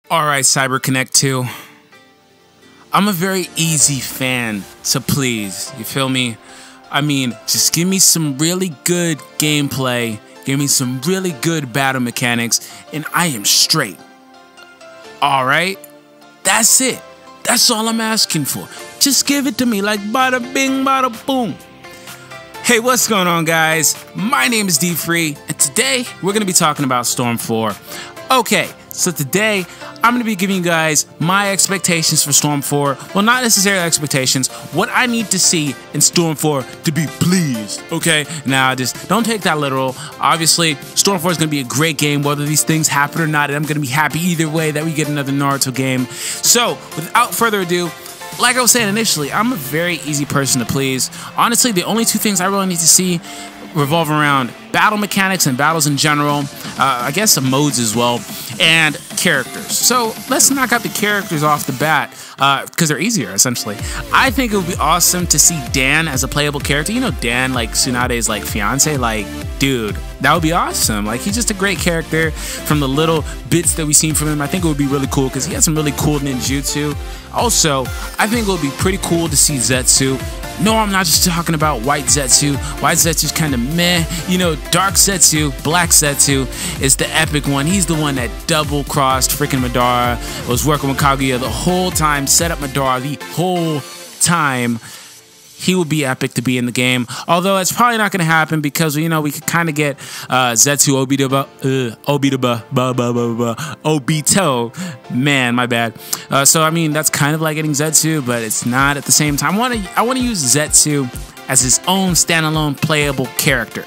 Alright, CyberConnect 2. I'm a very easy fan to please, you feel me? I mean, just give me some really good gameplay, give me some really good battle mechanics, and I am straight. Alright? That's it. That's all I'm asking for. Just give it to me like bada bing, bada boom. Hey, what's going on, guys? My name is D-Free, and today we're going to be talking about Storm 4. Okay, so today I'm going to be giving you guys my expectations for Storm 4. Well, not necessarily expectations, what I need to see in Storm 4 to be pleased, okay? Now, just don't take that literal. Obviously, Storm 4 is going to be a great game, whether these things happen or not, and I'm going to be happy either way that we get another Naruto game. So, without further ado, like I was saying initially, I'm a very easy person to please. Honestly, the only two things I really need to see revolve around battle mechanics and battles in general, I guess some modes as well, and characters. So let's knock out the characters off the bat, because they're easier, essentially. I think it would be awesome to see Dan as a playable character. You know Dan, like Tsunade's like fiance, like, dude, that would be awesome. Like, he's just a great character. From the little bits that we've seen from him, I think it would be really cool because he has some really cool ninjutsu. Also, I think it would be pretty cool to see Zetsu. No, I'm not just talking about white Zetsu. White Zetsu's kind of meh. You know, dark Zetsu, black Zetsu is the epic one. He's the one that double-crossed freaking Madara, was working with Kaguya the whole time, set up Madara the whole time. He would be epic to be in the game. Although it's probably not going to happen because, you know, we could kind of get Zetsu Obito. Man, my bad. So, I mean, that's kind of like getting Zetsu, but it's not at the same time. I want to use Zetsu as his own standalone playable character.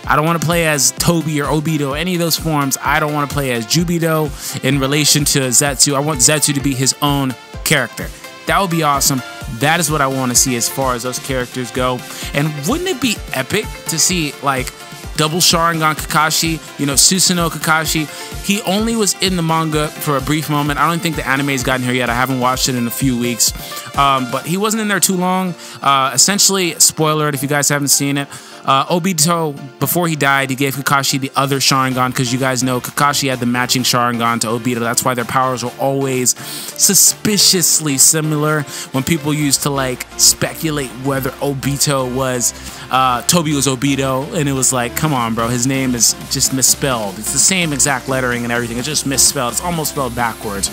I don't want to play as Tobi or Obito, any of those forms. I don't want to play as Jubito in relation to Zetsu. I want Zetsu to be his own character. That would be awesome. That is what I want to see as far as those characters go. And wouldn't it be epic to see, like, double Sharingan Kakashi, you know, Susanoo Kakashi? He only was in the manga for a brief moment. I don't think the anime's gotten here yet. I haven't watched it in a few weeks. But he wasn't in there too long. Essentially, spoiler alert if you guys haven't seen it. Obito, before he died, he gave Kakashi the other Sharingan because you guys know Kakashi had the matching Sharingan to Obito. That's why their powers were always suspiciously similar when people used to, like, speculate whether Obito was Tobi was Obito, and it was like, come on, bro, his name is just misspelled. It's the same exact lettering and everything. It's just misspelled. It's almost spelled backwards.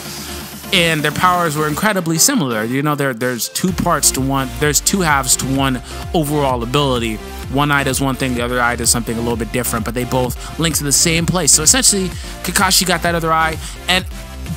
And their powers were incredibly similar. You know, there's two parts to one. There's two halves to one overall ability. One eye does one thing, the other eye does something a little bit different, but they both link to the same place. So essentially, Kakashi got that other eye, and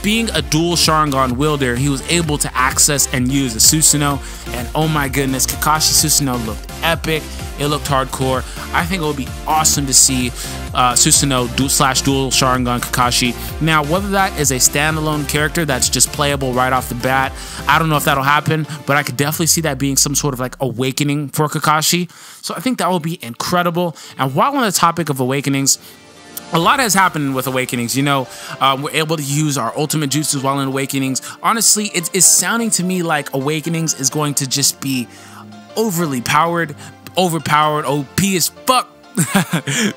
being a dual Sharingan wielder, he was able to access and use the Susanoo, and oh my goodness, Kakashi Susanoo looked epic. It looked hardcore. I think it would be awesome to see Susanoo / dual Sharingan Kakashi. Now, whether that is a standalone character that's just playable right off the bat, I don't know if that'll happen, but I could definitely see that being some sort of like awakening for Kakashi. So I think that would be incredible. And while on the topic of awakenings, a lot has happened with Awakenings. You know, we're able to use our ultimate jutsus while in Awakenings. Honestly, it's sounding to me like Awakenings is going to just be overly powered, overpowered, OP as fuck.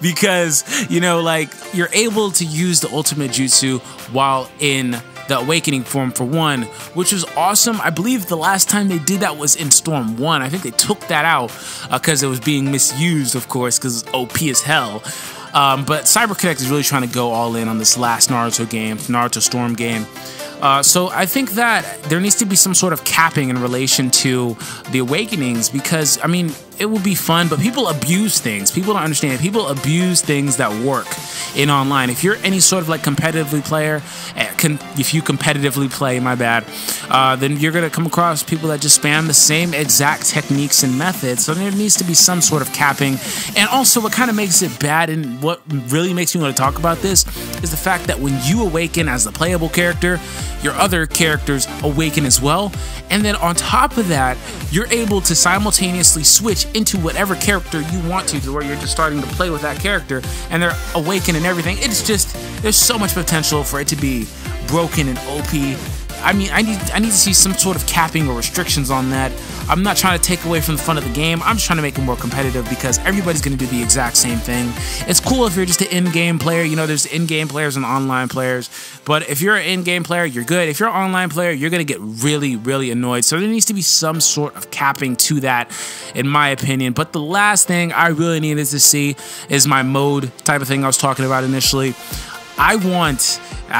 Because, you know, like, you're able to use the ultimate jutsu while in the awakening form for one, which was awesome. I believe the last time they did that was in Storm 1. I think they took that out because it was being misused, of course, because it's OP as hell. But CyberConnect is really trying to go all in on this last Naruto game, Naruto Storm game. So I think that there needs to be some sort of capping in relation to the awakenings because, I mean, it will be fun, but people abuse things. People don't understand. People abuse things that work in online. If you're any sort of like competitively player, if you competitively play, my bad, then you're going to come across people that just spam the same exact techniques and methods. So there needs to be some sort of capping. And also what kind of makes it bad and what really makes me want to talk about this is the fact that when you awaken as the playable character, your other characters awaken as well. And then on top of that, you're able to simultaneously switch into whatever character you want to where you're just starting to play with that character and they're awakened and everything. It's just, there's so much potential for it to be broken and OP. I mean, I need to see some sort of capping or restrictions on that. I'm not trying to take away from the fun of the game. I'm just trying to make it more competitive because everybody's going to do the exact same thing. It's cool if you're just an in-game player. You know, there's in-game players and online players. But if you're an in-game player, you're good. If you're an online player, you're going to get really, really annoyed. So there needs to be some sort of capping to that, in my opinion. But the last thing I really needed to see is my mode type of thing I was talking about initially. I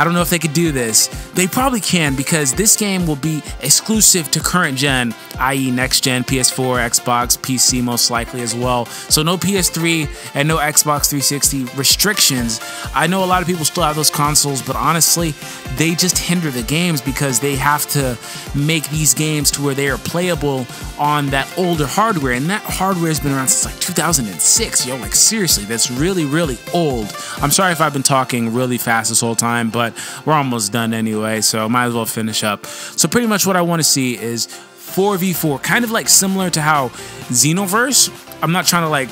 don't know if they could do this. They probably can, because this game will be exclusive to current gen, i.e. next gen, PS4, Xbox, PC most likely as well. So no PS3 and no Xbox 360 restrictions. I know a lot of people still have those consoles, but honestly, they just hinder the games because they have to make these games to where they are playable on that older hardware, and that hardware has been around since like 2006. Yo, like seriously, that's really, really old. I'm sorry if I've been talking really fast this whole time, but we're almost done anyway, so might as well finish up. So pretty much what I want to see is 4v4, kind of like similar to how Xenoverse, I'm not trying to like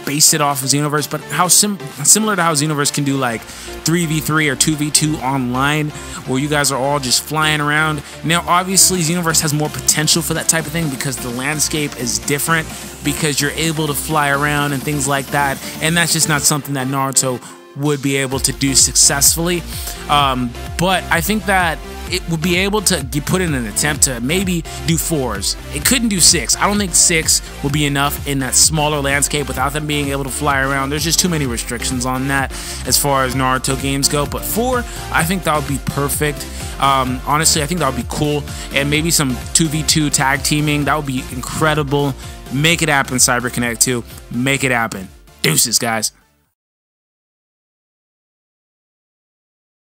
base it off of Xenoverse, but how similar to how Xenoverse can do like 3v3 or 2v2 online, where you guys are all just flying around. Now obviously Xenoverse has more potential for that type of thing because the landscape is different, because you're able to fly around and things like that, and that's just not something that Naruto would be able to do successfully. But I think that it would be able to put in an attempt to maybe do 4s. It couldn't do 6. I don't think 6 will be enough in that smaller landscape without them being able to fly around. There's just too many restrictions on that as far as Naruto games go. But 4, I think that would be perfect. Honestly, I think that would be cool. And maybe some 2v2 tag teaming. That would be incredible. Make it happen, CyberConnect 2. Make it happen. Deuces, guys.